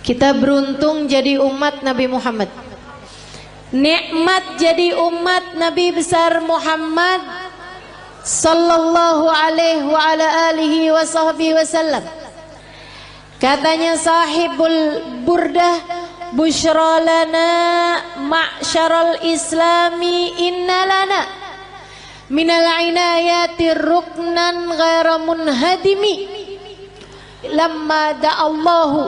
Kita beruntung jadi umat Nabi Muhammad. Nikmat jadi umat Nabi besar Muhammad sallallahu alaihi wa ala alihi wa sahbihi wasallam. Katanya sahibul burdah, busyra lana ma'syaral islami inna lana minal inayati ruknan ghaira munhadimi lamma da'allahu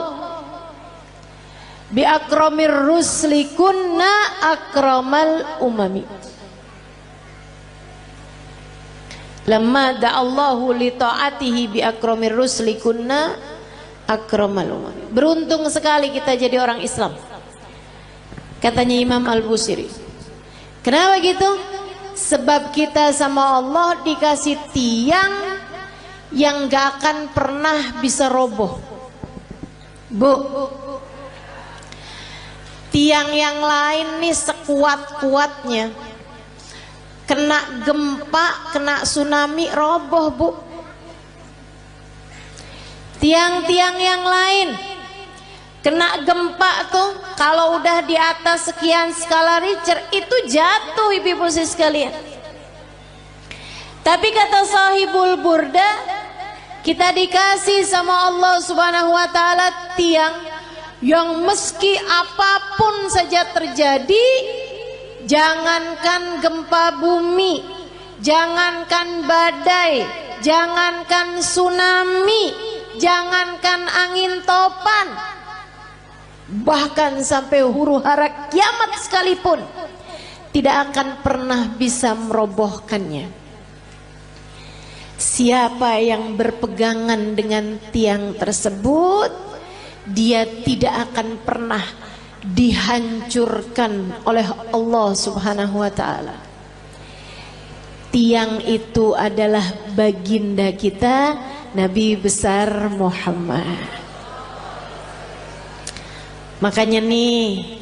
bi akramir rusli kunna akramal umami. Lamma da'allahu li ta'atihi bi akramir rusli kunna akramal umami. Beruntung sekali kita jadi orang Islam, katanya Imam Al-Busiri. Kenapa gitu? Sebab kita sama Allah dikasih tiang yang gak akan pernah bisa roboh. Bu, tiang yang lain nih sekuat-kuatnya kena gempa, kena tsunami, roboh bu. Tiang-tiang yang lain kena gempa tuh kalau udah di atas sekian skala Richter itu jatuh ibu-ibu sekalian. Tapi kata sahibul burda, kita dikasih sama Allah subhanahu wa ta'ala tiang yang meski apapun saja terjadi, jangankan gempa bumi, jangankan badai, jangankan tsunami, jangankan angin topan, bahkan sampai huru hara kiamat sekalipun tidak akan pernah bisa merobohkannya. Siapa yang berpegangan dengan tiang tersebut, dia tidak akan pernah dihancurkan oleh Allah subhanahu wa ta'ala. Tiang itu adalah baginda kita Nabi besar Muhammad. Makanya nih,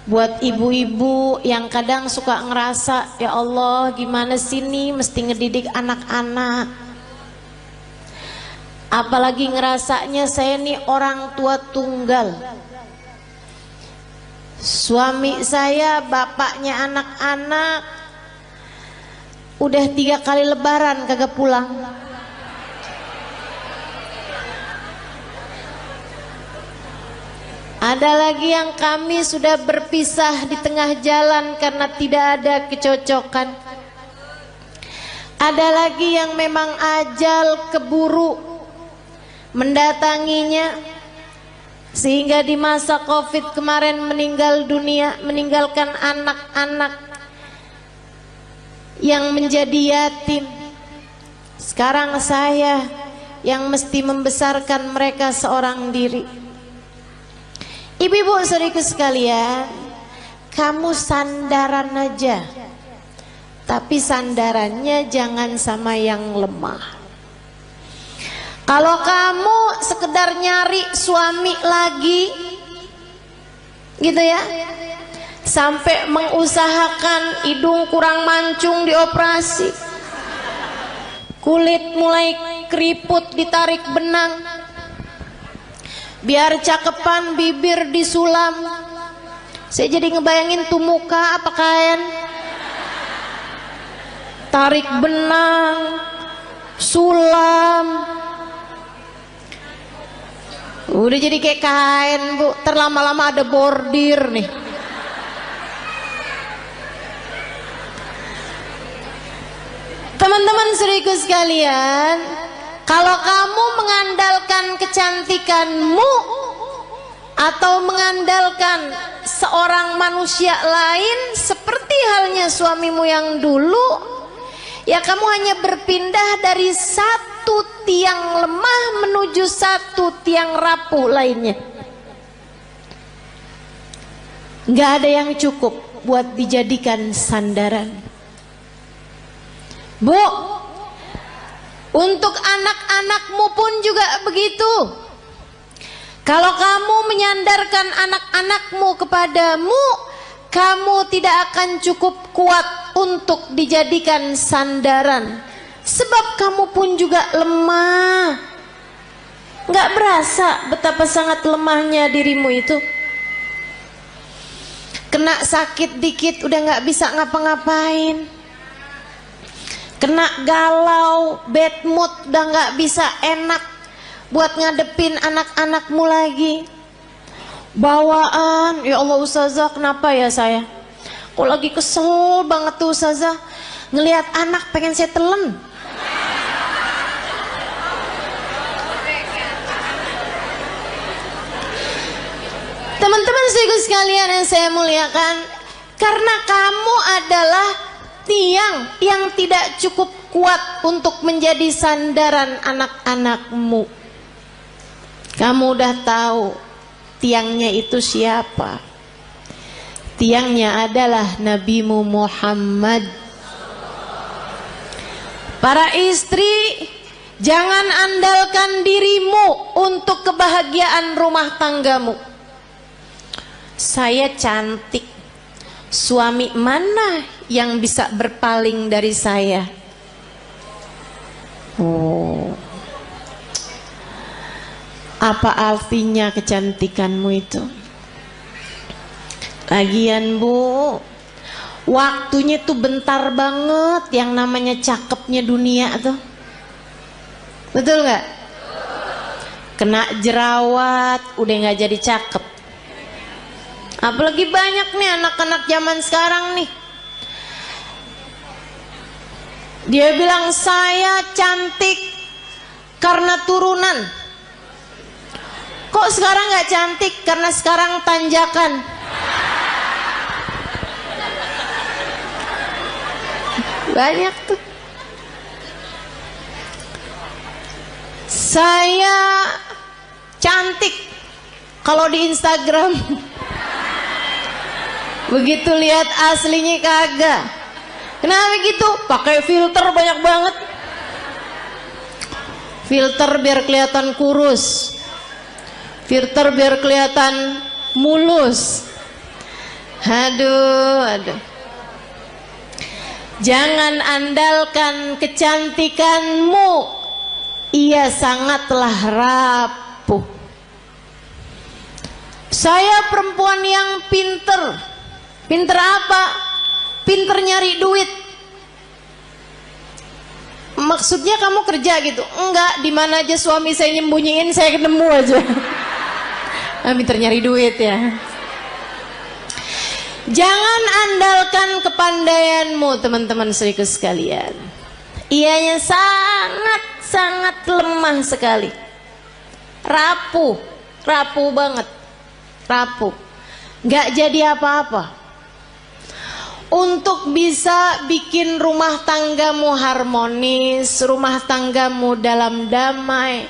buat ibu-ibu yang kadang suka ngerasa, ya Allah gimana sih nih mesti ngedidik anak-anak, apalagi ngerasanya saya nih orang tua tunggal, suami saya bapaknya anak-anak udah 3 kali lebaran kagak pulang. Ada lagi yang kami sudah berpisah di tengah jalan karena tidak ada kecocokan. Ada lagi yang memang ajal keburu mendatanginya, sehingga di masa Covid kemarin meninggal dunia, meninggalkan anak-anak yang menjadi yatim. Sekarang saya yang mesti membesarkan mereka seorang diri. Ibu-ibu saudariku sekalian, kamu sandaran aja, tapi sandarannya jangan sama yang lemah. Kalau kamu sekedar nyari suami lagi gitu ya, sampai mengusahakan hidung kurang mancung dioperasi, kulit mulai keriput ditarik benang, biar cakepan bibir disulam. Saya jadi ngebayangin tuh muka apa kain, tarik benang, sulam, udah jadi kayak kain bu. Terlama-lama ada bordir nih. Teman-teman saudariku sekalian, kalau kamu mengandalkan kecantikanmu atau mengandalkan seorang manusia lain seperti halnya suamimu yang dulu, ya kamu hanya berpindah dari satu tiang lemah menuju satu tiang rapuh lainnya. Nggak ada yang cukup buat dijadikan sandaran. Bu, untuk anak-anakmu pun juga begitu. Kalau kamu menyandarkan anak-anakmu kepadamu, kamu tidak akan cukup kuat untuk dijadikan sandaran. Sebab kamu pun juga lemah. Nggak berasa betapa sangat lemahnya dirimu itu. Kena sakit dikit udah nggak bisa ngapa-ngapain. Kena galau, bad mood, udah nggak bisa enak buat ngadepin anak-anakmu lagi. Bawaan, ya Allah Ustazah, kenapa ya saya? Kok lagi kesel banget tuh Ustazah, ngelihat anak pengen saya telan. Teman-teman sekalian yang saya muliakan, karena kamu adalah tiang yang tidak cukup kuat untuk menjadi sandaran anak-anakmu. Kamu udah tahu tiangnya itu siapa? Tiangnya adalah Nabimu Muhammad. Para istri, jangan andalkan dirimu untuk kebahagiaan rumah tanggamu. Saya cantik, suami mana yang bisa berpaling dari saya? Oh, apa artinya kecantikanmu itu? Lagian Bu, waktunya tuh bentar banget yang namanya cakepnya dunia tuh. Betul nggak? Kena jerawat udah nggak jadi cakep. Apalagi banyak nih anak-anak zaman sekarang nih, dia bilang saya cantik karena turunan. Kok sekarang nggak cantik? Karena sekarang tanjakan. Banyak tuh. Saya cantik kalau di Instagram. Begitu lihat aslinya kagak. Kenapa gitu? Pakai filter banyak banget. Filter biar kelihatan kurus, filter biar kelihatan mulus. Aduh. Jangan andalkan kecantikanmu, ia sangatlah rapuh. Saya perempuan yang pinter. Pinter apa? Pinter nyari duit. Maksudnya kamu kerja gitu? Enggak, di mana aja suami saya nyembunyiin saya ketemu aja. Pinter nyari duit ya. Jangan andalkan kepandaianmu teman-teman seriku sekalian. Ianya sangat lemah sekali. Rapuh banget. Rapuh. Gak jadi apa-apa. Untuk bisa bikin rumah tanggamu harmonis, rumah tanggamu dalam damai,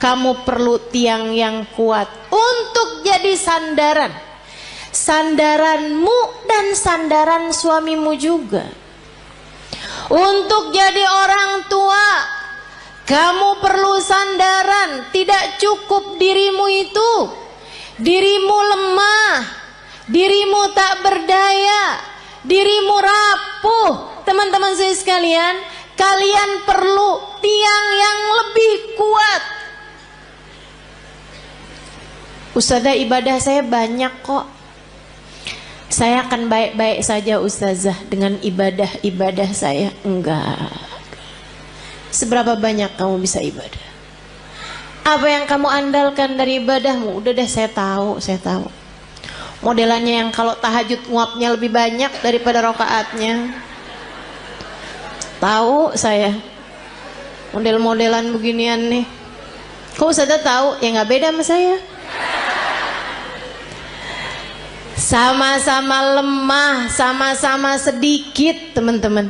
kamu perlu tiang yang kuat untuk jadi sandaran. Sandaranmu dan sandaran suamimu juga. Untuk jadi orang tua, kamu perlu sandaran. Tidak cukup dirimu itu. Dirimu lemah, dirimu tak berdaya, dirimu rapuh. Teman-teman saya sekalian, kalian perlu tiang yang lebih kuat. Ustazah, ibadah saya banyak kok. Saya akan baik-baik saja Ustazah dengan ibadah saya. Enggak. Seberapa banyak kamu bisa ibadah? Apa yang kamu andalkan dari ibadahmu? Udah deh, saya tahu. Modelannya yang kalau tahajud nguapnya lebih banyak daripada rakaatnya. Tahu saya. Model-modelan beginian nih. Kok Ustazah tahu? Ya nggak beda sama saya. Sama-sama lemah, sama-sama sedikit teman-teman.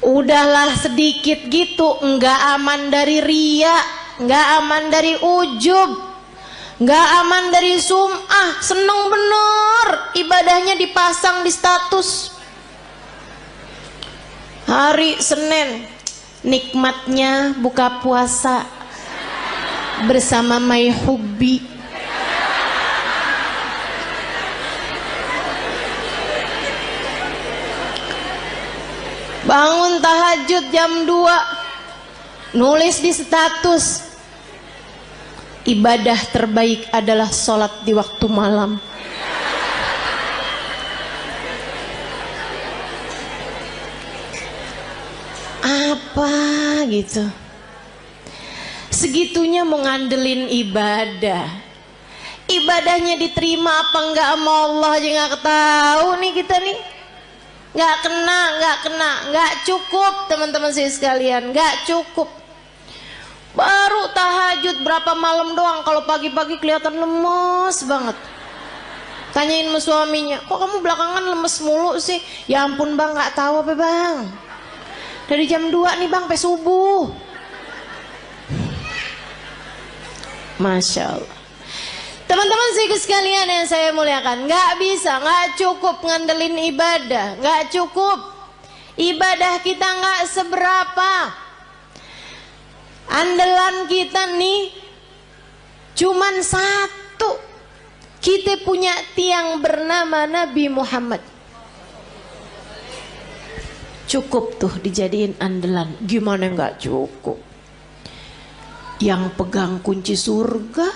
Udahlah sedikit gitu, nggak aman dari ria, nggak aman dari ujub, nggak aman dari sum'ah. Seneng bener ibadahnya dipasang di status. Hari Senin nikmatnya buka puasa bersama My Hubbi. Bangun tahajud jam 2, nulis di status, ibadah terbaik adalah sholat di waktu malam. Apa gitu? Segitunya mau ngandelin ibadah. Ibadahnya diterima apa enggak sama Allah aja nggak tahu nih kita nih. Nggak kena, nggak cukup teman-teman saya sekalian, nggak cukup. Baru tahajud berapa malam doang, kalau pagi-pagi kelihatan lemes banget. Tanyain sama suaminya, kok kamu belakangan lemes mulu sih? Ya ampun bang, nggak tahu apa bang. Dari jam 2 nih bang, sampai subuh. Masya Allah. Teman-teman sekalian yang saya muliakan, nggak bisa, nggak cukup ngandelin ibadah, nggak cukup. Ibadah kita nggak seberapa. Andalan kita nih cuman satu. Kita punya tiang bernama Nabi Muhammad. Cukup tuh dijadiin andalan. Gimana nggak cukup? Yang pegang kunci surga.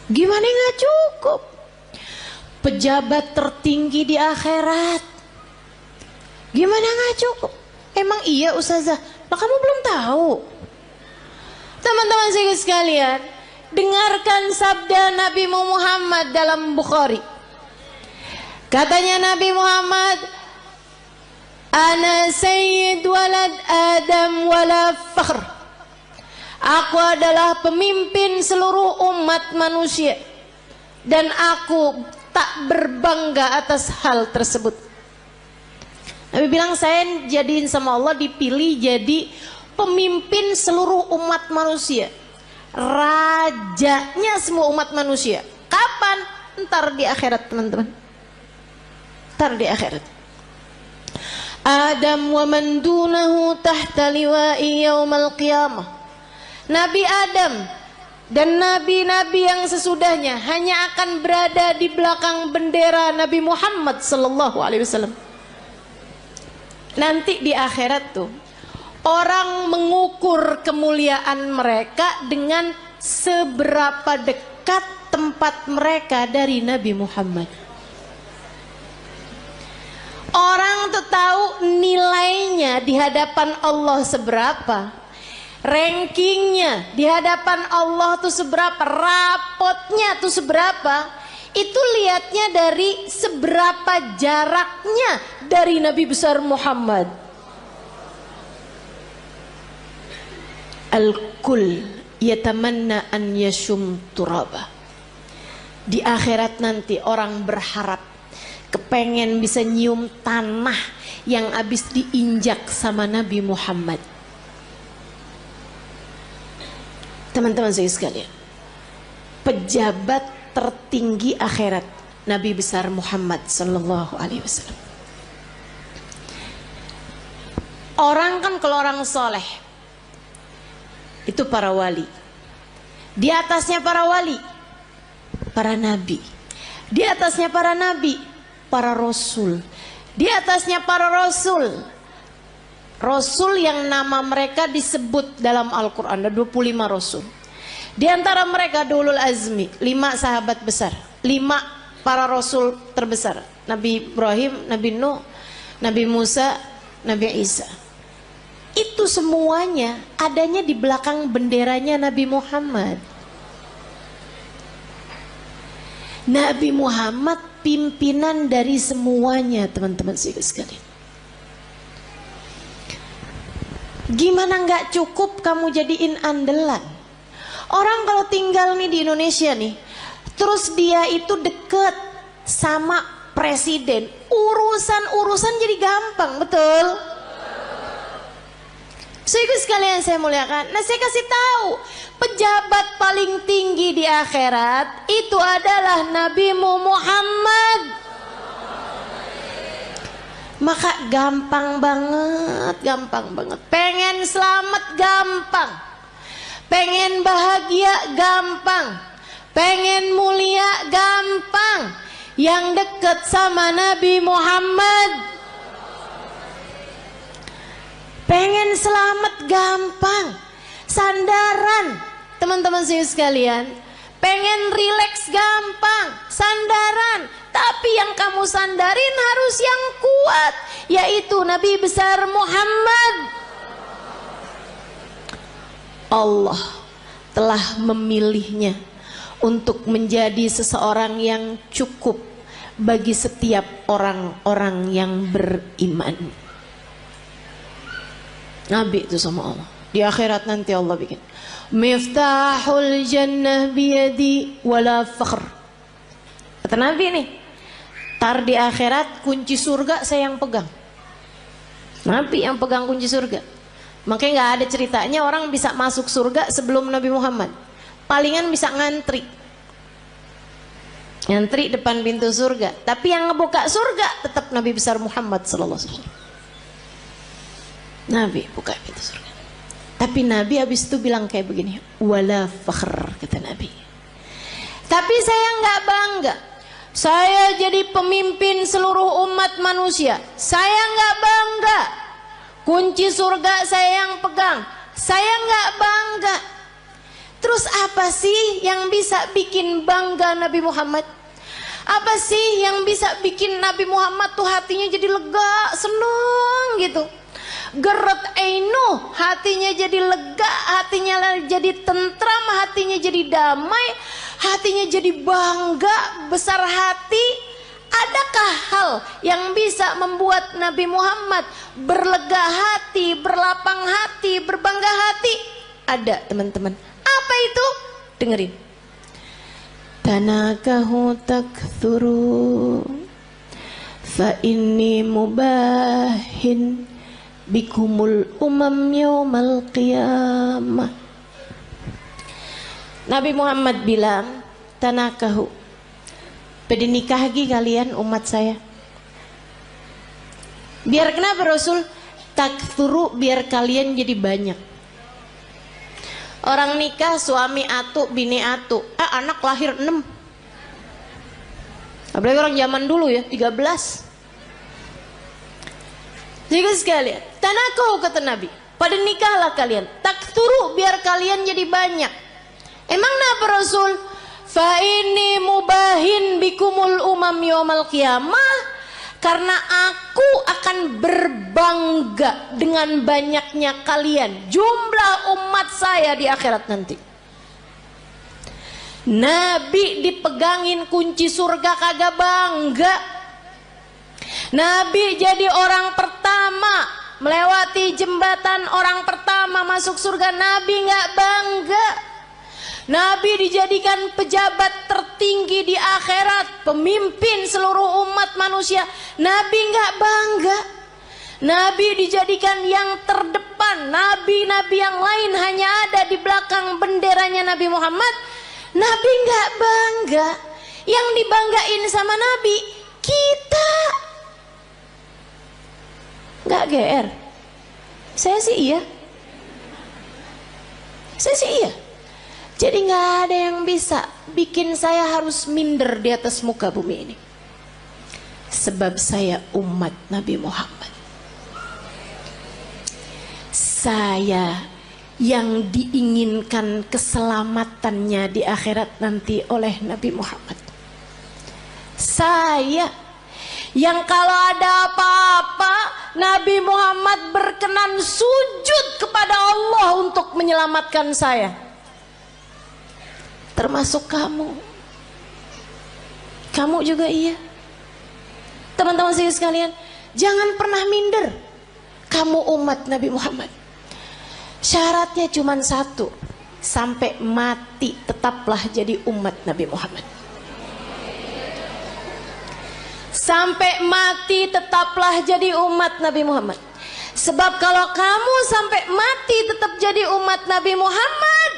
Gimana nggak cukup? Pejabat tertinggi di akhirat. Gimana nggak cukup? Emang iya Ustazah? Lah kamu belum tahu. Teman-teman sekalian, dengarkan sabda Nabi Muhammad dalam Bukhari. Katanya Nabi Muhammad, Ana sayyid walad Adam wala fakhr. Aku adalah pemimpin seluruh umat manusia dan aku tak berbangga atas hal tersebut. Nabi bilang, saya jadiin sama Allah dipilih jadi pemimpin seluruh umat manusia, rajanya semua umat manusia. Kapan? Ntar di akhirat teman-teman. Ntar di akhirat. Adam wa man dunahu tahta liwa'i yaumal qiyamah. Nabi Adam dan nabi-nabi yang sesudahnya hanya akan berada di belakang bendera Nabi Muhammad sallallahu alaihi wasallam. Nanti di akhirat tuh orang mengukur kemuliaan mereka dengan seberapa dekat tempat mereka dari Nabi Muhammad. Orang tuh tahu nilainya di hadapan Allah seberapa, rankingnya di hadapan Allah tuh seberapa, rapotnya tuh seberapa. Itu lihatnya dari seberapa jaraknya dari Nabi besar Muhammad. Al-kul yatamanna an yashum turaba. Di akhirat nanti orang berharap kepengen bisa nyium tanah yang habis diinjak sama Nabi Muhammad. Teman-teman saya sekalian, pejabat tertinggi akhirat Nabi besar Muhammad sallallahu alaihi wasallam. Orang kan kalau orang soleh itu para wali. Di atasnya para wali, para nabi. Di atasnya para nabi, para rasul. Di atasnya para rasul. Rasul yang nama mereka disebut dalam Al-Quran, ada 25 rasul. Di antara mereka ulul azmi, 5 sahabat besar, 5 para rasul terbesar. Nabi Ibrahim, Nabi Nuh, Nabi Musa, Nabi Isa. Itu semuanya adanya di belakang benderanya Nabi Muhammad. Nabi Muhammad pimpinan dari semuanya, teman-teman sekalian. Gimana nggak cukup kamu jadiin andalan? Orang kalau tinggal nih di Indonesia nih, terus dia itu deket sama presiden, urusan jadi gampang, betul? Sekalian saya muliakan. Nah, saya kasih tahu, pejabat paling tinggi di akhirat itu adalah Nabi Muhammad. Maka gampang banget. Pengen selamat gampang. Pengen bahagia gampang, pengen mulia gampang. Yang dekat sama Nabi Muhammad. Pengen selamat gampang. Sandaran teman-teman sekalian, pengen rileks gampang, sandaran. Tapi yang kamu sandarin harus yang kuat, yaitu Nabi besar Muhammad. Allah telah memilihnya untuk menjadi seseorang yang cukup bagi setiap orang-orang yang beriman. Nabi itu sama Allah. Di akhirat nanti Allah bikin Miftahul jannah biyadi wala fakhr. Kata Nabi nih, tar di akhirat kunci surga saya yang pegang. Nabi yang pegang kunci surga. Makanya gak ada ceritanya orang bisa masuk surga sebelum Nabi Muhammad. Palingan bisa ngantri depan pintu surga. Tapi yang ngebuka surga tetap Nabi besar Muhammad sallallahu alaihi wasallam. Nabi buka pintu surga. Tapi Nabi habis itu bilang kayak begini, wala fakhr, kata Nabi. Tapi saya nggak bangga. Saya jadi pemimpin seluruh umat manusia. Saya nggak bangga. Kunci surga saya yang pegang. Saya nggak bangga. Terus apa sih yang bisa bikin bangga Nabi Muhammad? Apa sih yang bisa bikin Nabi Muhammad tuh hatinya jadi lega, seneng gitu? Geret ainu, hatinya jadi lega, hatinya jadi tentram, hatinya jadi damai, hatinya jadi bangga, besar hati. Adakah hal yang bisa membuat Nabi Muhammad berlega hati, berlapang hati, berbangga hati? Ada, teman-teman. Apa itu? Dengerin. Tanakahu takthuru fa inni mubahin bikumul umam yaumal qiyamah. Nabi Muhammad bilang, tanakahu, pada nikah lagi kalian umat saya. Biar kenapa Rasul? Takthuru, biar kalian jadi banyak. Orang nikah suami atu, bini atu, anak lahir 6. Apalagi orang zaman dulu ya, 13. Jadi sekalian, tanakahu kata Nabi, pada nikahlah kalian, takthuru, biar kalian jadi banyak. Emang apa Rasul? Fa ini mubahin bikumul umam yaumal qiyamah, karena aku akan berbangga dengan banyaknya kalian, jumlah umat saya di akhirat nanti. Nabi dipegangin kunci surga kagak bangga. Nabi jadi orang pertama melewati jembatan, orang pertama masuk surga, Nabi nggak bangga. Nabi dijadikan pejabat tertinggi di akhirat, pemimpin seluruh umat manusia, Nabi nggak bangga. Nabi dijadikan yang terdepan, nabi-nabi yang lain hanya ada di belakang benderanya Nabi Muhammad, Nabi nggak bangga. Yang dibanggain sama Nabi kita. Nggak GR. Saya sih iya. Jadi nggak ada yang bisa bikin saya harus minder di atas muka bumi ini. Sebab saya umat Nabi Muhammad. Saya yang diinginkan keselamatannya di akhirat nanti oleh Nabi Muhammad. Saya yang kalau ada apa-apa Nabi Muhammad berkenan sujud kepada Allah untuk menyelamatkan saya. Termasuk kamu. Kamu juga iya. Teman-teman saya sekalian, jangan pernah minder. Kamu umat Nabi Muhammad. Syaratnya cuma satu, sampai mati tetaplah jadi umat Nabi Muhammad. Sampai mati tetaplah jadi umat Nabi Muhammad. Sebab kalau kamu sampai mati tetap jadi umat Nabi Muhammad,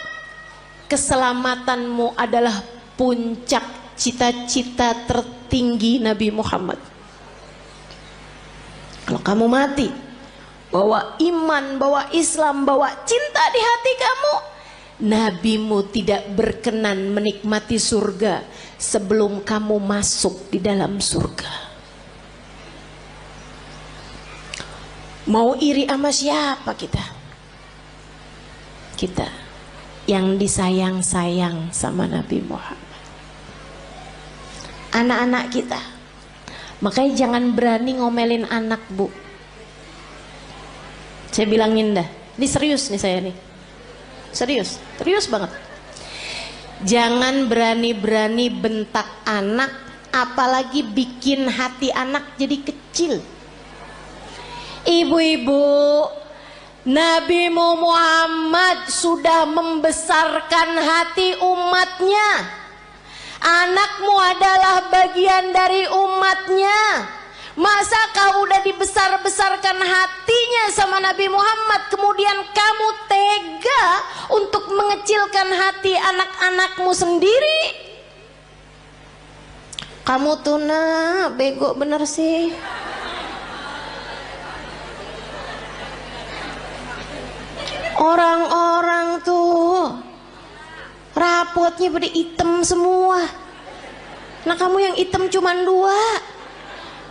keselamatanmu adalah puncak cita-cita tertinggi Nabi Muhammad. Kalau kamu mati bawa iman, bawa Islam, bawa cinta di hati kamu, nabimu tidak berkenan menikmati surga sebelum kamu masuk di dalam surga. Mau iri sama siapa kita? Kita yang disayang-sayang sama Nabi Muhammad. Anak-anak kita, makanya jangan berani ngomelin anak, Bu. Saya bilangin dah, ini serius nih saya nih, serius banget. Jangan berani-berani bentak anak, apalagi bikin hati anak jadi kecil. Ibu-ibu, Nabi Muhammad sudah membesarkan hati umatnya. Anakmu adalah bagian dari umatnya. Masa kau udah dibesar-besarkan hatinya sama Nabi Muhammad, kemudian kamu tega untuk mengecilkan hati anak-anakmu sendiri? Kamu tuh nak bego bener sih. Orang-orang tuh rapotnya pada hitam semua. Nah kamu yang hitam cuman 2.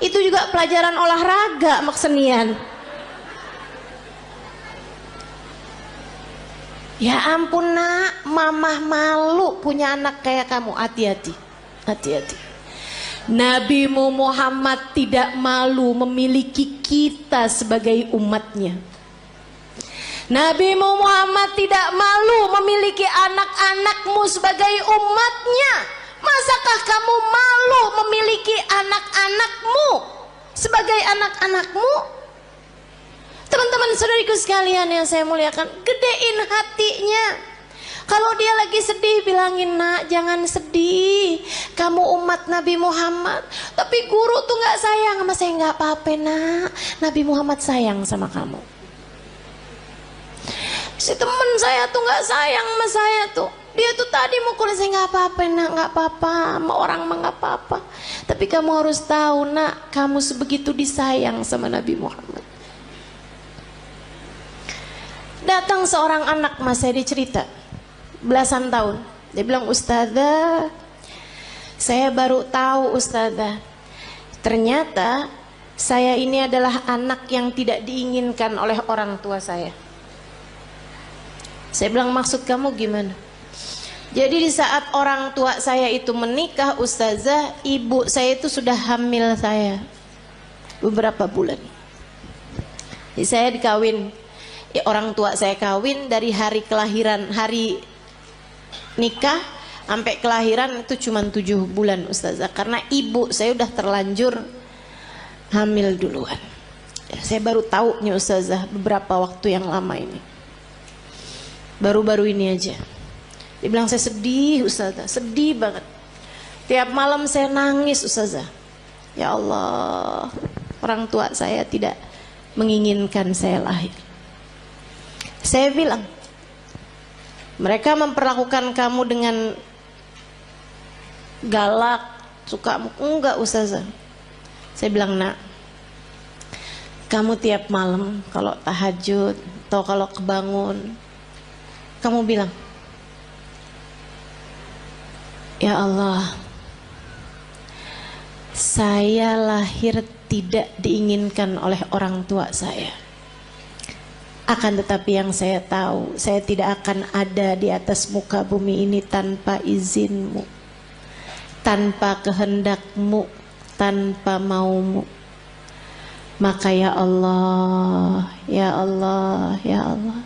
Itu juga pelajaran olahraga maksenian. Ya ampun nak, mamah malu punya anak kayak kamu. Hati-hati, hati-hati. Nabi Muhammad tidak malu memiliki kita sebagai umatnya. Nabi Muhammad tidak malu memiliki anak-anakmu sebagai umatnya. Masakah kamu malu memiliki anak-anakmu sebagai anak-anakmu? Teman-teman saudariku sekalian yang saya muliakan, gedein hatinya. Kalau dia lagi sedih, bilangin, nak jangan sedih, kamu umat Nabi Muhammad. Tapi guru tuh gak sayang sama saya. Gak apa-apa nak, Nabi Muhammad sayang sama kamu. Si temen saya tuh gak sayang sama saya tuh, dia tuh tadi mukul saya. Gak apa-apa nak, gak apa-apa, sama orang mah gak apa-apa. Tapi kamu harus tahu nak, kamu sebegitu disayang sama Nabi Muhammad. Datang seorang anak mas saya, dia cerita belasan tahun. Dia bilang, ustazah, saya baru tahu ustazah, ternyata saya ini adalah anak yang tidak diinginkan oleh orang tua saya. Saya bilang, maksud kamu gimana? Jadi di saat orang tua saya itu menikah, ustazah, ibu saya itu sudah hamil saya beberapa bulan. Jadi saya dikawin, orang tua saya kawin dari hari kelahiran, hari nikah sampai kelahiran itu cuma 7 bulan ustazah. Karena ibu saya udah terlanjur hamil duluan. Saya baru tahu nih ustazah beberapa waktu yang lama ini, baru-baru ini aja. Dia bilang, saya sedih ustazah, sedih banget. Tiap malam saya nangis ustazah. Ya Allah, orang tua saya tidak menginginkan saya lahir. Saya bilang, mereka memperlakukan kamu dengan galak, suka enggak ustazah? Saya bilang, nak, kamu tiap malam kalau tahajud atau kalau kebangun, kamu bilang, ya Allah, saya lahir tidak diinginkan oleh orang tua saya. Akan tetapi yang saya tahu, saya tidak akan ada di atas muka bumi ini tanpa izinmu, tanpa kehendakmu, tanpa maumu. Maka ya Allah, ya Allah, ya Allah,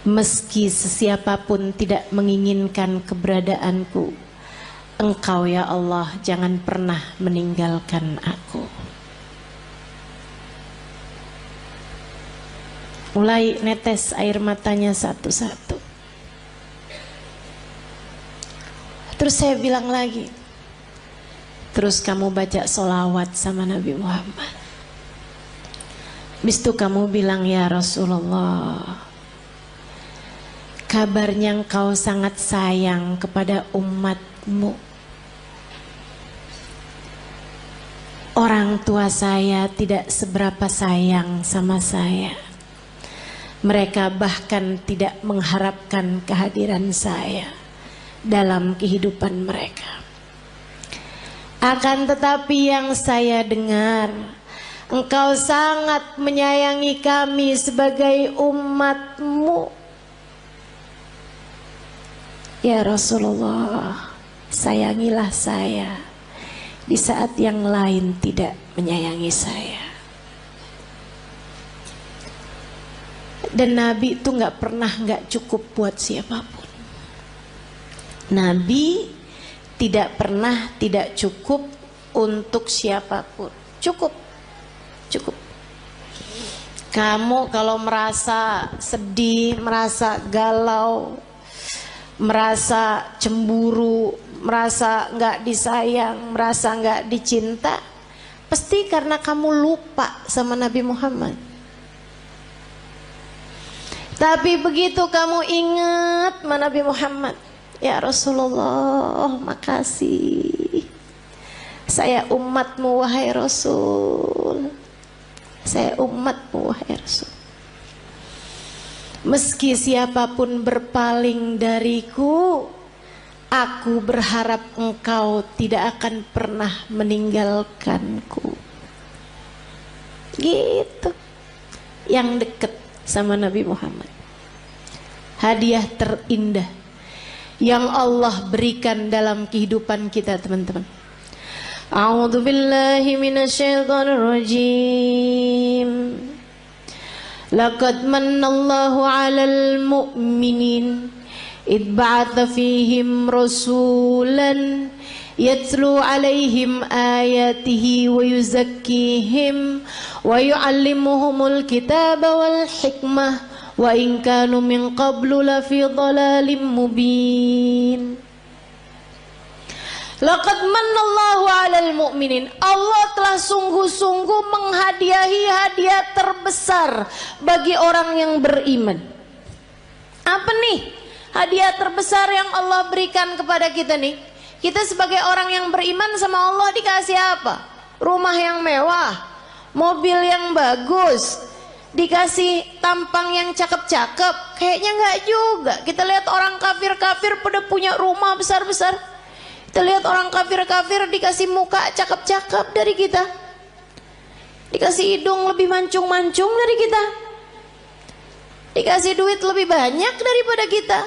meski sesiapapun tidak menginginkan keberadaanku, Engkau ya Allah jangan pernah meninggalkan aku. Mulai netes air matanya satu-satu. Terus saya bilang lagi, terus kamu baca sholawat sama Nabi Muhammad. Habis itu kamu bilang, ya Rasulullah, kabarnya engkau sangat sayang kepada umatmu. Orang tua saya tidak seberapa sayang sama saya. Mereka bahkan tidak mengharapkan kehadiran saya dalam kehidupan mereka. Akan tetapi yang saya dengar, engkau sangat menyayangi kami sebagai umatmu. Ya Rasulullah, sayangilah saya di saat yang lain tidak menyayangi saya. Dan Nabi itu nggak pernah nggak cukup buat siapapun. Nabi tidak pernah tidak cukup untuk siapapun. Cukup. Kamu kalau merasa sedih, merasa galau, merasa cemburu, merasa nggak disayang, merasa nggak dicinta, pasti karena kamu lupa sama Nabi Muhammad. Tapi begitu kamu ingat sama Nabi Muhammad, ya Rasulullah, makasih. Saya umatmu wahai Rasul. Saya umatmu wahai Rasul. Meski siapapun berpaling dariku, aku berharap engkau tidak akan pernah meninggalkanku. Gitu. Yang dekat sama Nabi Muhammad. Hadiah terindah yang Allah berikan dalam kehidupan kita, teman-teman. A'udzu billahi minasyaitonir rajim. Laqad mannallahu 'alal mu'minin id ba'atha fihim rasulan yatlu 'alaihim ayatihi wa yuzakkihim wa yu'allimuhumul kitaba wal hikmah wa in kanu min qablu lafi dhalalim mubin. Laqad mannallahu 'alal mu'minin. Allah telah sungguh-sungguh menghadiahi hadiah terbesar bagi orang yang beriman. Apa nih hadiah terbesar yang Allah berikan kepada kita nih? Kita sebagai orang yang beriman sama Allah dikasih apa? Rumah yang mewah, mobil yang bagus, dikasih tampang yang cakep-cakep. Kayaknya enggak juga. Kita lihat orang kafir-kafir pada punya rumah besar-besar. Kita lihat orang kafir-kafir dikasih muka cakep-cakep dari kita, dikasih hidung lebih mancung-mancung dari kita, dikasih duit lebih banyak daripada kita.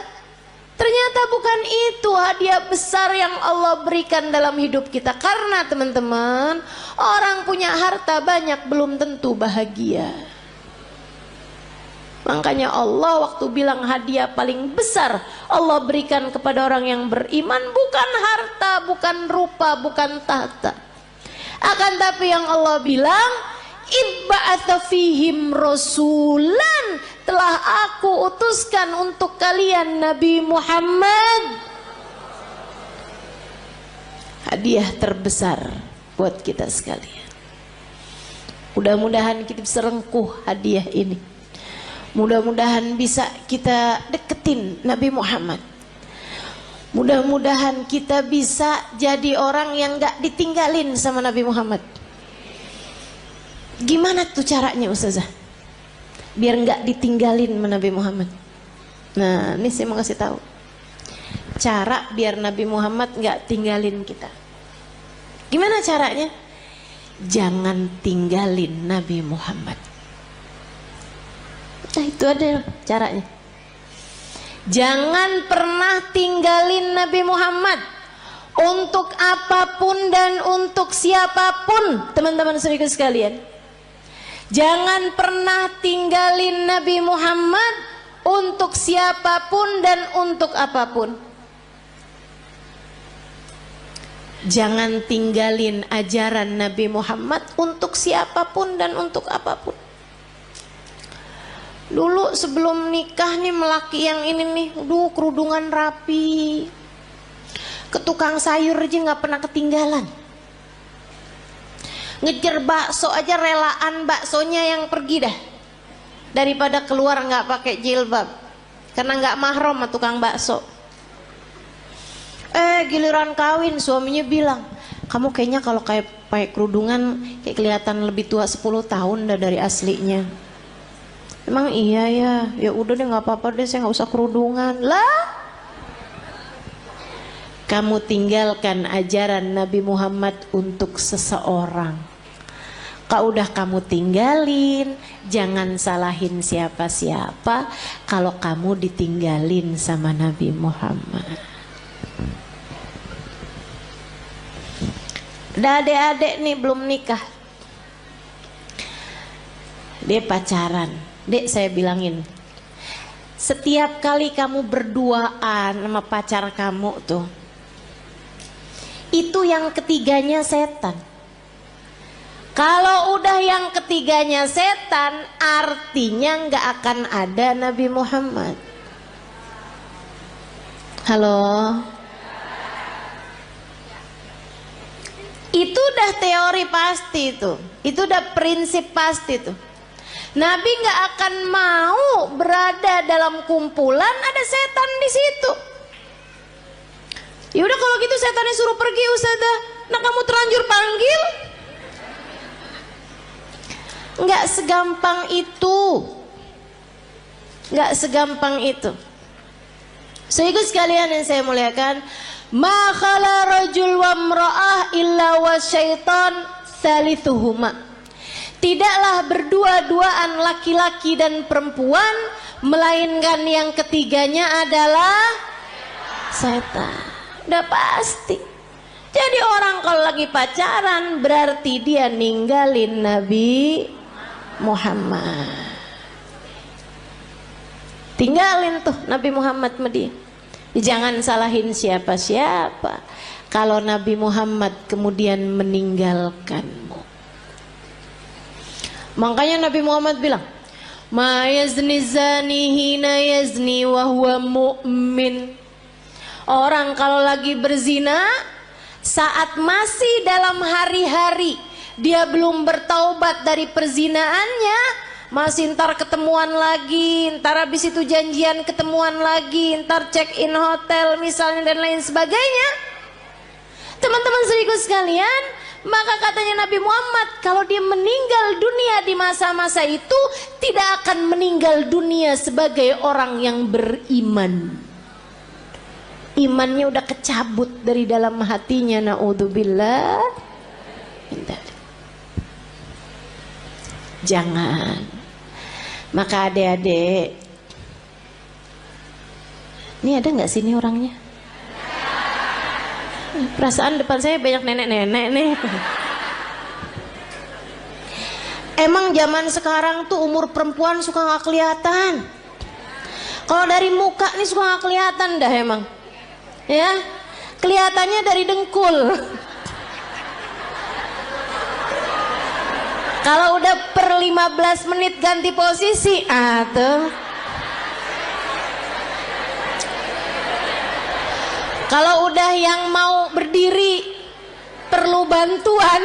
Ternyata bukan itu hadiah besar yang Allah berikan dalam hidup kita. Karena teman-teman, orang punya harta banyak belum tentu bahagia. Makanya Allah waktu bilang hadiah paling besar Allah berikan kepada orang yang beriman bukan harta, bukan rupa, bukan tahta. Akan tapi yang Allah bilang, ibba'atha fihim rasulan, telah aku utuskan untuk kalian Nabi Muhammad. Hadiah terbesar buat kita sekalian. Mudah-mudahan kita bisa rengkuh hadiah ini. Mudah-mudahan bisa kita deketin Nabi Muhammad. Mudah-mudahan kita bisa jadi orang yang gak ditinggalin sama Nabi Muhammad. Gimana tuh caranya Ustazah? Biar gak ditinggalin sama Nabi Muhammad. Nah, ini saya mau kasih tahu. Cara biar Nabi Muhammad gak tinggalin kita. Gimana caranya? Jangan tinggalin Nabi Muhammad. Nah, itu ada caranya. Jangan pernah tinggalin Nabi Muhammad untuk apapun dan untuk siapapun, teman-teman saudara sekalian. Jangan pernah tinggalin Nabi Muhammad untuk siapapun dan untuk apapun. Jangan tinggalin ajaran Nabi Muhammad untuk siapapun dan untuk apapun. Dulu sebelum nikah nih melaki yang ini nih, kerudungan rapi, ke tukang sayur aja nggak pernah ketinggalan. Ngejar bakso aja relaan baksonya yang pergi dah, daripada keluar nggak pakai jilbab, karena nggak mahram sama tukang bakso. Giliran kawin suaminya bilang, kamu kayaknya kalau kayak pakai kerudungan kayak kelihatan lebih tua 10 tahun dah dari aslinya. Emang iya ya, ya udah deh nggak apa-apa deh, saya nggak usah kerudungan lah. Kamu tinggalkan ajaran Nabi Muhammad untuk seseorang, Kalau udah kamu tinggalin, jangan salahin siapa-siapa kalau kamu ditinggalin sama Nabi Muhammad. Ada adik-adik nih belum nikah, dia pacaran. Dek, saya bilangin, setiap kali kamu berduaan sama pacar kamu tuh, itu yang ketiganya setan. Kalau udah yang ketiganya setan, artinya nggak akan ada Nabi Muhammad. Halo? Itu udah teori pasti tuh. Itu udah prinsip pasti tuh. Nabi nggak akan mau berada dalam kumpulan ada setan di situ. Ya udah kalau gitu setannya suruh pergi Ustazah. Nah kamu terlanjur panggil. Nggak segampang itu. Nggak segampang itu. Sehingga sekalian yang saya muliakan, ma khala rajul wa imra'ah illa wa syaitan thalithuhuma. Tidaklah berdua-duaan laki-laki dan perempuan, melainkan yang ketiganya adalah setan. Udah pasti. Jadi orang kalau lagi pacaran berarti dia ninggalin Nabi Muhammad. Tinggalin tuh Nabi Muhammad sama dia. Jangan salahin siapa-siapa kalau Nabi Muhammad kemudian meninggalkanmu. Makanya Nabi Muhammad bilang, ma yazni zani hina yazni wa huwa mu'min. Orang kalau lagi berzina saat masih dalam hari-hari dia belum bertaubat dari perzinaannya, masih ntar ketemuan lagi, ntar habis itu janjian ketemuan lagi, ntar check in hotel misalnya dan lain sebagainya. Teman-teman seriku sekalian, maka katanya Nabi Muhammad, kalau dia meninggal dunia di masa-masa itu, tidak akan meninggal dunia sebagai orang yang beriman. Imannya udah kecabut dari dalam hatinya, na'udzubillah. Jangan. Maka adik-adik, ini ada nggak sini orangnya? Perasaan depan saya banyak nenek-nenek nih. Emang zaman sekarang tuh umur perempuan suka nggak kelihatan. Kalau dari muka nih suka nggak kelihatan dah emang. Ya, kelihatannya dari dengkul. Kalau udah per 15 menit ganti posisi, tuh. Kalau udah yang mau berdiri perlu bantuan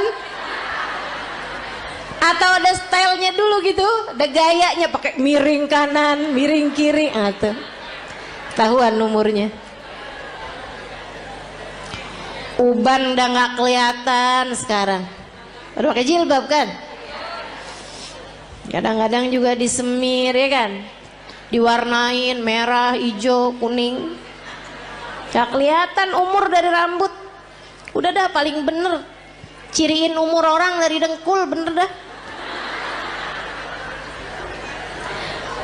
atau ada stylenya dulu gitu, ada gayanya pakai miring kanan, miring kiri, tuh. Tahuan umurnya. Uban udah nggak kelihatan sekarang. Baru pakai jilbab kan? Kadang-kadang juga disemir ya kan? Diwarnain merah, hijau, kuning. Gak kelihatan umur dari rambut. Udah dah paling bener ciriin umur orang dari dengkul, bener dah.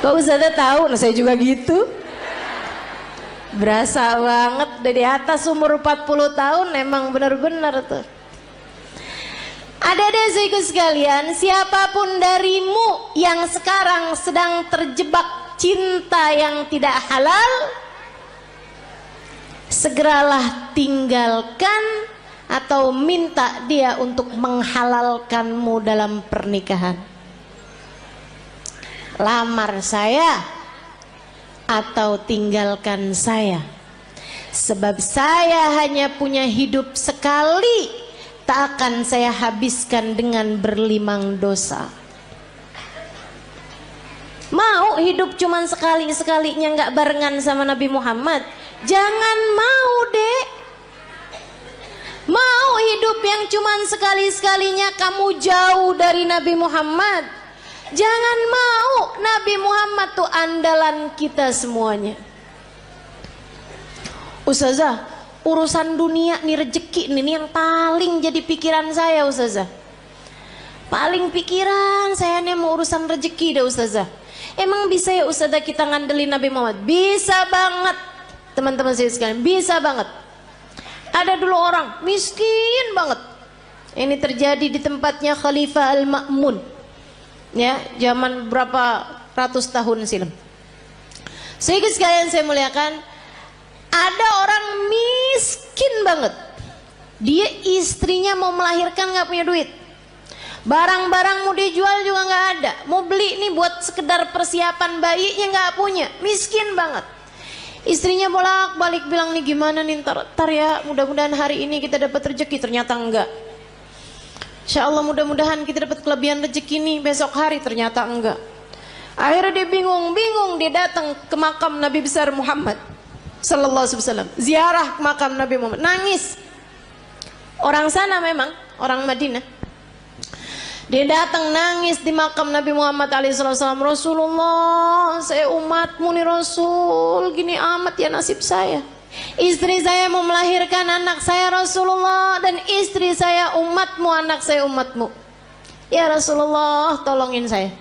Kok Ustazah tahu? Nah saya juga gitu. Berasa banget dari atas umur 40 tahun, emang bener-bener tuh. Adik-adik sekalian, siapapun darimu yang sekarang sedang terjebak cinta yang tidak halal, segeralah tinggalkan atau minta dia untuk menghalalkanmu dalam pernikahan. Lamar saya atau tinggalkan saya, sebab saya hanya punya hidup sekali, tak akan saya habiskan dengan berlimang dosa. Mau hidup cuman sekali-sekalinya nggak barengan sama Nabi Muhammad? Jangan mau dek. Mau hidup yang cuman sekali-sekalinya kamu jauh dari Nabi Muhammad? Jangan mau. Nabi Muhammad tuh andalan kita semuanya. Ustazah, urusan dunia nih, rezeki nih yang paling jadi pikiran saya Ustazah. Paling pikiran saya nih mau urusan rezeki dah ustazah. Emang bisa ya ustazah kita ngandelin Nabi Muhammad? Bisa banget teman-teman saya sekalian, bisa banget. Ada dulu orang miskin banget. Ini terjadi di tempatnya Khalifah Al-Ma'mun, ya, zaman berapa ratus tahun silam. Sehingga sekalian saya muliakan, ada orang miskin banget. Dia istrinya mau melahirkan nggak punya duit. Barang-barang mau dijual juga nggak ada. Mau beli nih buat sekedar persiapan bayinya nggak punya. Miskin banget. Istrinya bolak-balik bilang nih gimana nih ntar ya, mudah-mudahan hari ini kita dapat rezeki. Ternyata enggak. Insya Allah mudah-mudahan kita dapat kelebihan rezeki nih besok hari. Ternyata enggak. Akhirnya dia bingung-bingung, dia datang ke makam Nabi besar Muhammad sallallahu alaihi wasallam. Ziarah ke makam Nabi Muhammad, nangis. Orang sana memang, orang Madinah. Dia datang nangis di makam Nabi Muhammad SAW. Rasulullah, saya umatmu nih Rasul, gini amat ya nasib saya. Istri saya mau melahirkan anak saya Rasulullah, dan istri saya umatmu, anak saya umatmu. Ya Rasulullah, tolongin saya.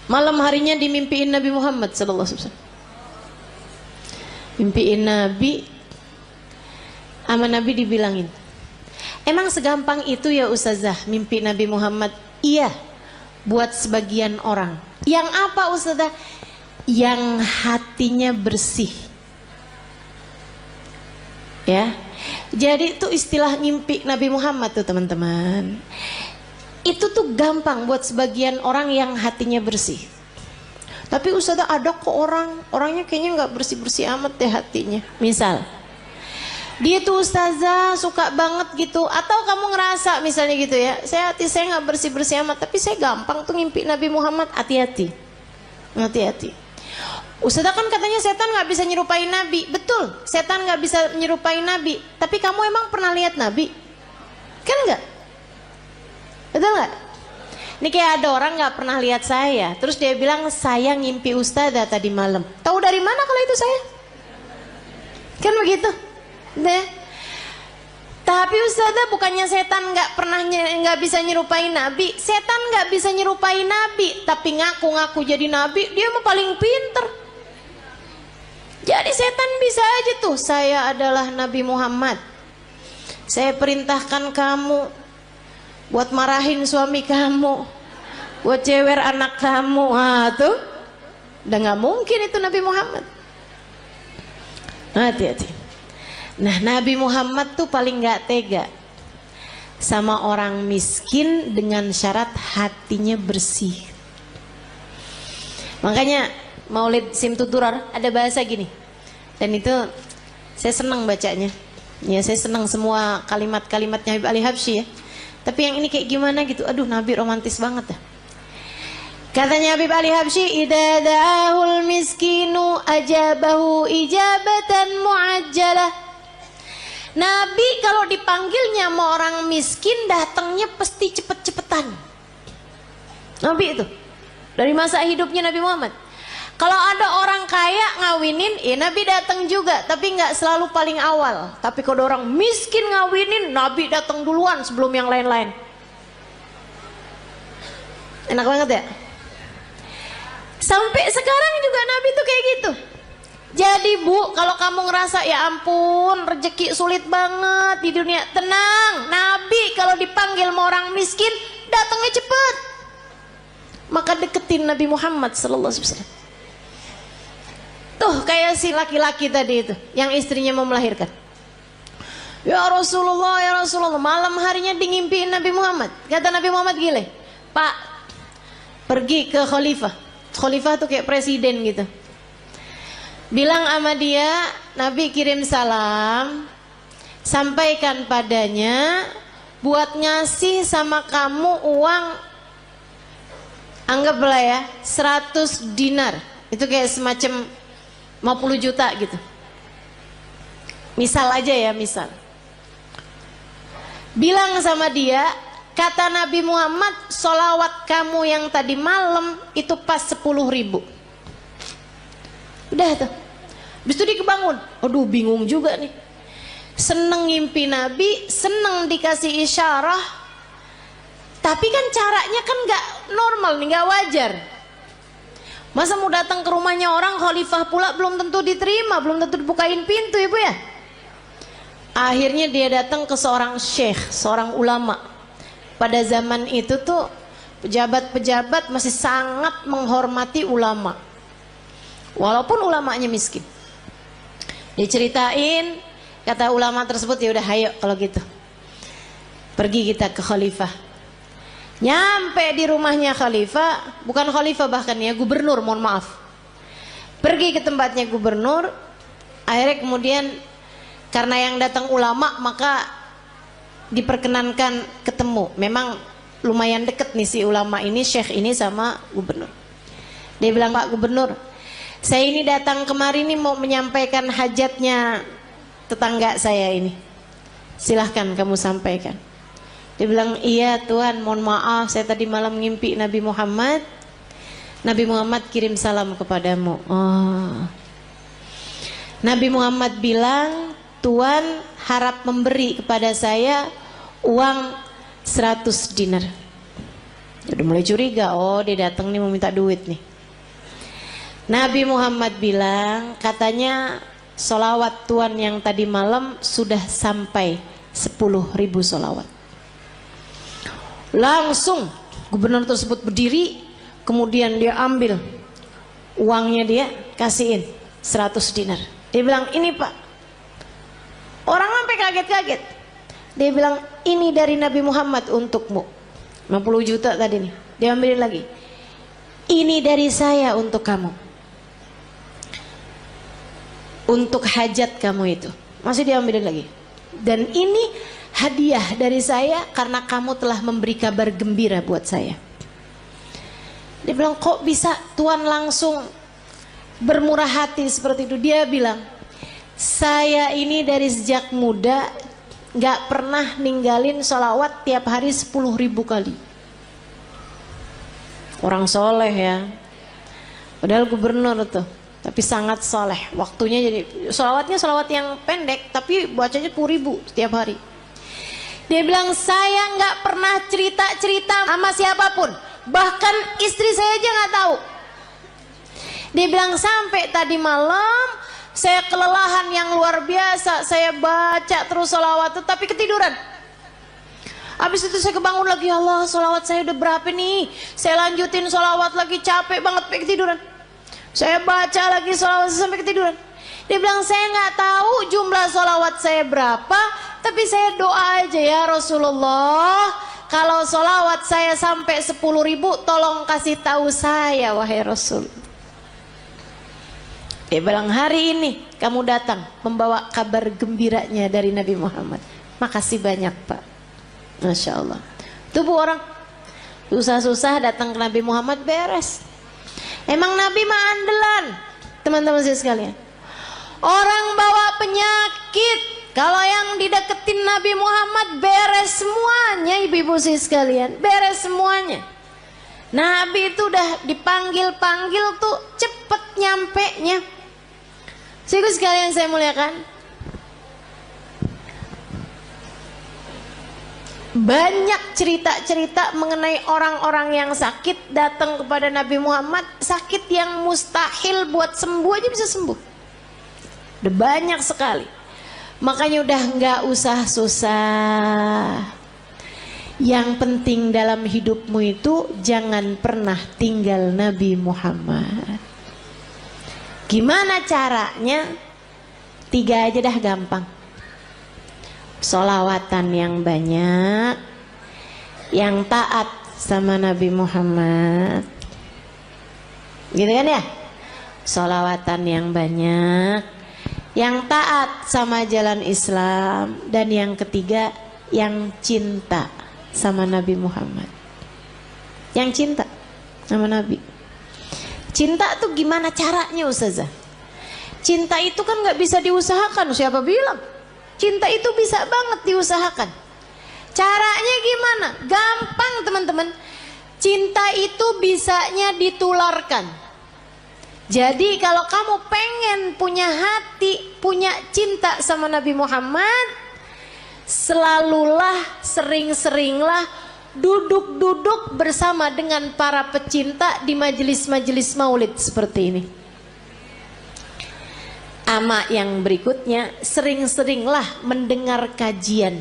Malam harinya dimimpiin Nabi Muhammad SAW. Mimpiin Nabi, sama Nabi dibilangin, emang segampang itu ya ustazah mimpi Nabi Muhammad? Iya, buat sebagian orang. Yang apa ustazah? Yang hatinya bersih. Ya, jadi itu istilah mimpi Nabi Muhammad tuh teman-teman. Itu tuh gampang buat sebagian orang yang hatinya bersih. Tapi ustazah ada kok orangnya kayaknya nggak bersih-bersih amat deh hatinya. Misal, dia tuh ustazah suka banget gitu, atau kamu ngerasa misalnya gitu ya, hati saya nggak bersih-bersih amat, tapi saya gampang tuh ngimpi Nabi Muhammad. Hati-hati, hati-hati. Ustazah kan katanya setan nggak bisa nyerupai Nabi. Betul, setan nggak bisa nyerupai Nabi. Tapi kamu emang pernah lihat Nabi? Kan nggak? Betul nggak? Ini kayak ada orang nggak pernah lihat saya, terus dia bilang saya ngimpi ustazah tadi malam. Tahu dari mana kalau itu saya? Kan begitu. Deh. Tapi ustazah bukannya setan nggak bisa nyerupai Nabi. Setan nggak bisa nyerupai Nabi, tapi ngaku-ngaku jadi Nabi, dia mah paling pinter. Jadi setan bisa aja tuh, saya adalah Nabi Muhammad, saya perintahkan kamu buat marahin suami kamu, buat cewer anak kamu. Tuh udah nggak mungkin itu Nabi Muhammad. Hati-hati. Nah, Nabi Muhammad tuh paling gak tega sama orang miskin dengan syarat hatinya bersih. Makanya Maulid Simtuturar ada bahasa gini, dan itu saya senang bacanya. Ya, saya senang semua kalimat-kalimatnya Habib Ali Habsyi ya. Tapi yang ini kayak gimana gitu, aduh Nabi romantis banget dah. Katanya Habib Ali Habsyi, idza da'ahul miskinu ajabahu ijabatan muajjalah. Nabi kalau dipanggilnya sama orang miskin datangnya pasti cepet-cepetan. Nabi itu dari masa hidupnya Nabi Muhammad. Kalau ada orang kaya ngawinin, ya Nabi datang juga, tapi nggak selalu paling awal. Tapi kalau orang miskin ngawinin, Nabi datang duluan sebelum yang lain-lain. Enak banget ya. Sampai sekarang juga Nabi tuh kayak gitu. Jadi Bu, kalau kamu ngerasa ya ampun rezeki sulit banget di dunia, tenang. Nabi kalau dipanggil sama orang miskin datangnya cepet. Maka deketin Nabi Muhammad sallallahu alaihi wasallam. Tuh kayak si laki-laki tadi itu yang istrinya mau melahirkan. Ya Rasulullah, malam harinya ngimpiin Nabi Muhammad. Kata Nabi Muhammad gile, Pak, pergi ke khalifah. Khalifah tuh kayak presiden gitu. Bilang sama dia, Nabi kirim salam, sampaikan padanya buat ngasih sama kamu uang, anggaplah ya 100 dinar. Itu kayak semacam 50 juta gitu. Misal aja ya, misal. Bilang sama dia, kata Nabi Muhammad, sholawat kamu yang tadi malam itu pas 10.000. Udah tuh. Habis itu dia kebangun. Aduh bingung juga nih. Seneng ngimpi Nabi, seneng dikasih isyarah, Tapi kan caranya kan nggak normal nih, nggak wajar. Masa mau datang ke rumahnya orang khalifah pula belum tentu diterima, belum tentu dibukain pintu, ibu ya. Akhirnya dia datang ke seorang syekh, seorang ulama. Pada zaman itu tuh pejabat-pejabat masih sangat menghormati ulama, walaupun ulamanya miskin. Diceritain, kata ulama tersebut, ya udah ayo kalau gitu pergi kita ke khalifah. Nyampe di rumahnya khalifah, bukan khalifah bahkan ya, gubernur, mohon maaf. Pergi ke tempatnya gubernur. Akhirnya kemudian karena yang datang ulama, maka diperkenankan ketemu. Memang lumayan deket nih si ulama ini, syekh ini sama gubernur. Dia bilang, Pak Gubernur, saya ini datang kemari nih mau menyampaikan hajatnya tetangga saya ini. Silahkan kamu sampaikan. Dia bilang, iya Tuhan, mohon maaf, saya tadi malam ngimpi Nabi Muhammad. Nabi Muhammad kirim salam kepadamu. Oh. Nabi Muhammad bilang, Tuhan harap memberi kepada saya uang 100 dinar. Udah mulai curiga, oh dia datang nih mau minta duit nih. Nabi Muhammad bilang, katanya solawat Tuhan yang tadi malam sudah sampai 10.000 solawat. Langsung gubernur tersebut berdiri, kemudian dia ambil uangnya, dia kasihin 100 dinar. Dia bilang, ini Pak. Orang sampai kaget-kaget. Dia bilang, ini dari Nabi Muhammad untukmu. 50 juta tadi nih. Dia ambilin lagi. Ini dari saya untuk kamu. Untuk hajat kamu itu. Masih dia ambilin lagi. Dan ini hadiah dari saya karena kamu telah memberi kabar gembira buat saya. Dia bilang, kok bisa Tuhan langsung bermurah hati seperti itu? Dia bilang, saya ini dari sejak muda gak pernah ninggalin sholawat tiap hari 10.000 kali. Orang soleh ya, padahal gubernur tuh, tapi sangat soleh. Waktunya jadi sholawatnya sholawat yang pendek, tapi bacanya 10.000 setiap hari. Dia bilang, saya nggak pernah cerita-cerita sama siapapun, bahkan istri saya aja nggak tahu. Dia bilang, sampai tadi malam saya kelelahan yang luar biasa, saya baca terus sholawat itu tapi ketiduran. Habis itu saya kebangun lagi, Allah sholawat saya udah berapa nih, saya lanjutin sholawat lagi, capek banget sampai ketiduran. Saya baca lagi sholawat sampai ketiduran. Dia bilang, saya nggak tahu jumlah sholawat saya berapa, tapi saya doa aja, ya Rasulullah, kalau sholawat saya sampai 10.000, tolong kasih tahu saya wahai Rasul. Dia bilang, hari ini kamu datang membawa kabar gembiranya dari Nabi Muhammad. Makasih banyak Pak. Masya Allah. Tuh bu, orang susah-susah datang ke Nabi Muhammad beres. Emang Nabi mah andalan, teman-teman saya sekalian. Orang bawa penyakit, kalau yang dideketin Nabi Muhammad beres semuanya, ibu-ibu saya sekalian, beres semuanya. Nabi itu udah dipanggil-panggil tuh cepet nyampe-nya. Ibu sekalian saya muliakan, banyak cerita-cerita mengenai orang-orang yang sakit datang kepada Nabi Muhammad, sakit yang mustahil buat sembuh aja bisa sembuh. Udah banyak sekali. Makanya udah nggak usah susah. Yang penting dalam hidupmu itu jangan pernah tinggal Nabi Muhammad. Gimana caranya? 3 aja dah gampang. Sholawatan yang banyak, yang taat sama Nabi Muhammad, gitu kan ya? Sholawatan yang banyak, yang taat sama jalan Islam, dan yang ketiga yang cinta sama Nabi Muhammad. Yang cinta sama Nabi. Cinta tuh gimana caranya Ustazah? Cinta itu kan gak bisa diusahakan. Siapa bilang? Cinta itu bisa banget diusahakan. Caranya gimana? Gampang teman-teman. Cinta itu bisanya ditularkan. Jadi kalau kamu pengen punya hati, punya cinta sama Nabi Muhammad, selalulah, sering-seringlah duduk-duduk bersama dengan para pecinta di majelis-majelis maulid seperti ini. Ama yang berikutnya, sering-seringlah mendengar kajian.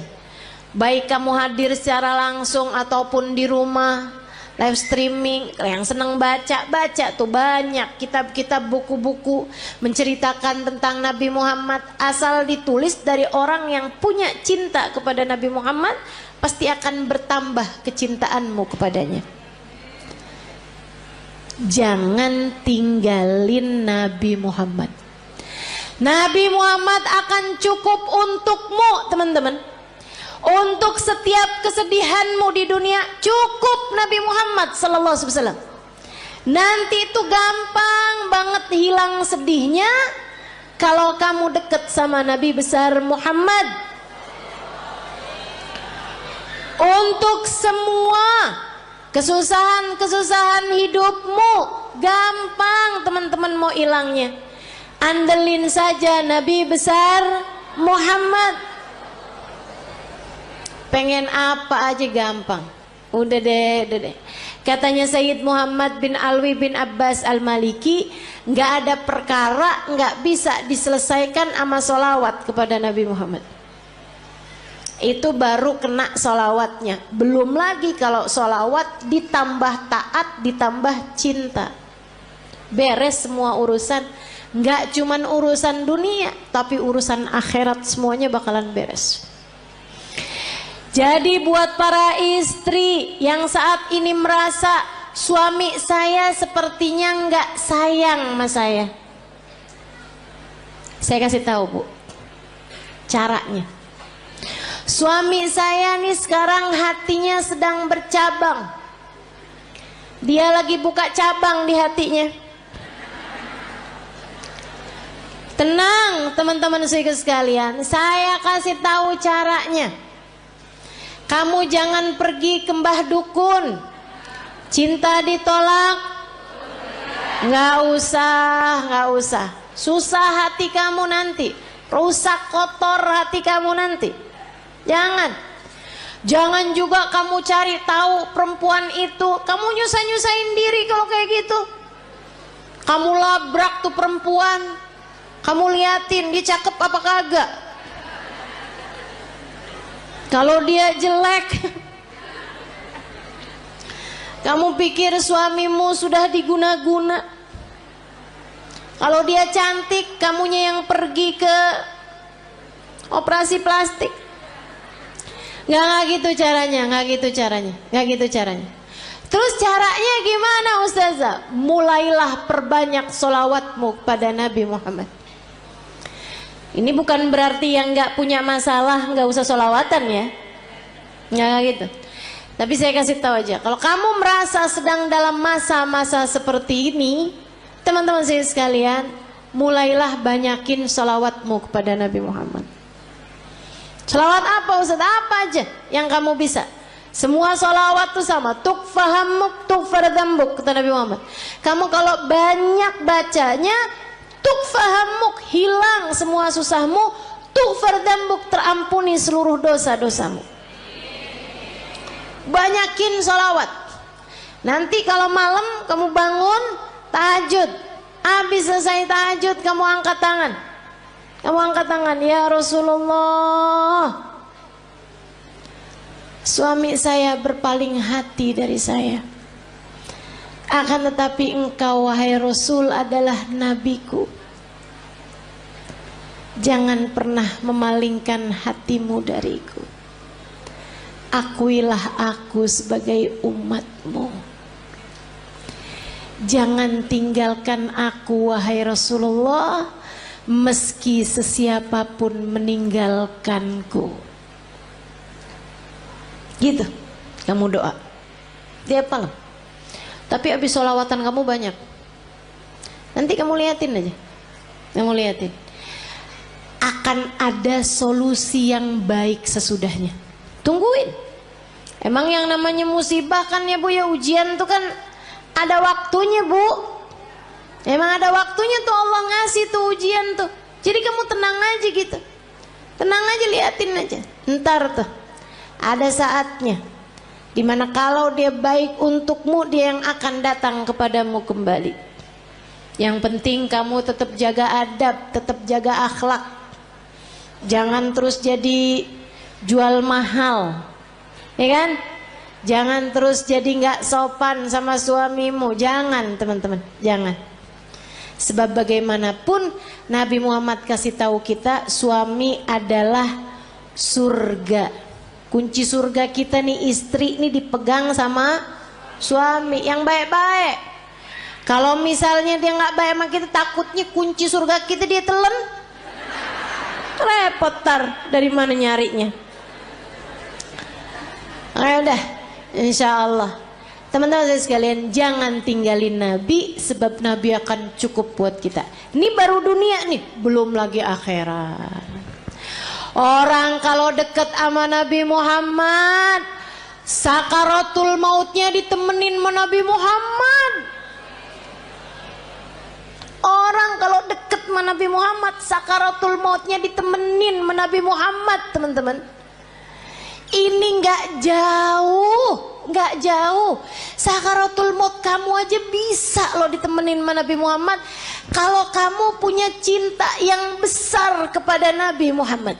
Baik kamu hadir secara langsung ataupun di rumah, live streaming. Yang senang baca tuh banyak kitab-kitab, buku-buku menceritakan tentang Nabi Muhammad. Asal ditulis dari orang yang punya cinta kepada Nabi Muhammad, pasti akan bertambah kecintaanmu kepadanya. Jangan tinggalin Nabi Muhammad. Nabi Muhammad akan cukup untukmu, teman-teman. Untuk setiap kesedihanmu di dunia, cukup Nabi Muhammad sallallahu alaihi wasallam. Nanti itu gampang banget hilang sedihnya kalau kamu dekat sama Nabi besar Muhammad. Untuk semua kesusahan hidupmu gampang teman-teman mau hilangnya. Andelin saja Nabi besar Muhammad. Pengen apa aja gampang. Udah deh. Katanya Sayyid Muhammad bin Alwi bin Abbas Al-Maliki, nggak ada perkara nggak bisa diselesaikan sama solawat kepada Nabi Muhammad. Itu baru kena solawatnya. Belum lagi kalau solawat ditambah taat, ditambah cinta. Beres semua urusan. Nggak cuman urusan dunia, tapi urusan akhirat semuanya bakalan beres. Jadi buat para istri yang saat ini merasa suami saya sepertinya nggak sayang sama saya kasih tahu Bu caranya. Suami saya nih sekarang hatinya sedang bercabang. Dia lagi buka cabang di hatinya. Tenang teman-teman sekalian, saya kasih tahu caranya. Kamu jangan pergi ke mbah dukun. Cinta ditolak, nggak usah. Susah hati kamu nanti, rusak kotor hati kamu nanti. Jangan juga kamu cari tahu perempuan itu. Kamu nyusahin diri kalau kayak gitu. Kamu labrak tuh perempuan. Kamu liatin dia cakep apa kagak. Kalau dia jelek, kamu pikir suamimu sudah diguna-guna. Kalau dia cantik, kamunya yang pergi ke operasi plastik. Nggak gitu caranya. Terus caranya gimana Ustazah? Mulailah perbanyak solawatmu kepada Nabi Muhammad. Ini bukan berarti yang nggak punya masalah nggak usah solawatan ya, nggak gitu. Tapi saya kasih tahu aja, kalau kamu merasa sedang dalam masa-masa seperti ini, teman-teman saya sekalian, mulailah banyakin solawatmu kepada Nabi Muhammad. Solawat apa Ustaz? Apa aja yang kamu bisa. Semua solawat itu sama. Tukfahamuk tukfardambuk, kata Nabi Muhammad. Kamu kalau banyak bacanya, tukfahamuk, hilang semua susahmu, tukfardambuk, terampuni seluruh dosa-dosamu. Banyakin solawat. Nanti kalau malam kamu bangun tahajud, habis selesai tahajud kamu angkat tangan. Ya Rasulullah, suami saya berpaling hati dari saya. Akan tetapi engkau wahai Rasul adalah nabiku. Jangan pernah memalingkan hatimu dariku. Akuilah aku sebagai umatmu. Jangan tinggalkan aku wahai Rasulullah, meski sesiapapun meninggalkanku. Gitu kamu doa tiap malam. Tapi habis sholawatan kamu banyak. Nanti kamu liatin aja. Akan ada solusi yang baik sesudahnya. Tungguin. Emang yang namanya musibah kan ya Bu ya, ujian tuh kan ada waktunya Bu. Emang ada waktunya tuh Allah ngasih tuh ujian tuh. Jadi kamu tenang aja gitu. Tenang aja, liatin aja. Ntar tuh ada saatnya Dimana kalau dia baik untukmu, dia yang akan datang kepadamu kembali. Yang penting kamu tetap jaga adab, tetap jaga akhlak. Jangan terus jadi jual mahal, ya kan? Jangan terus jadi nggak sopan sama suamimu. Jangan teman-teman, jangan. Sebab bagaimanapun Nabi Muhammad kasih tahu kita, suami adalah surga. Kunci surga kita nih, istri nih dipegang sama suami yang baik-baik. Kalau misalnya dia nggak baik sama kita, takutnya kunci surga kita dia telan, repot tar dari mana nyarinya. Ayo dah, insya Allah. Teman-teman saya sekalian, jangan tinggalin Nabi, sebab Nabi akan cukup buat kita. Ini baru dunia nih, belum lagi akhirat. Orang kalau dekat sama Nabi Muhammad, sakaratul mautnya ditemenin sama Nabi Muhammad. Orang kalau dekat sama Nabi Muhammad, sakaratul mautnya ditemenin sama Nabi Muhammad, teman-teman. Ini nggak jauh, nggak jauh. Sakaratul maut kamu aja bisa loh ditemenin sama Nabi Muhammad, kalau kamu punya cinta yang besar kepada Nabi Muhammad.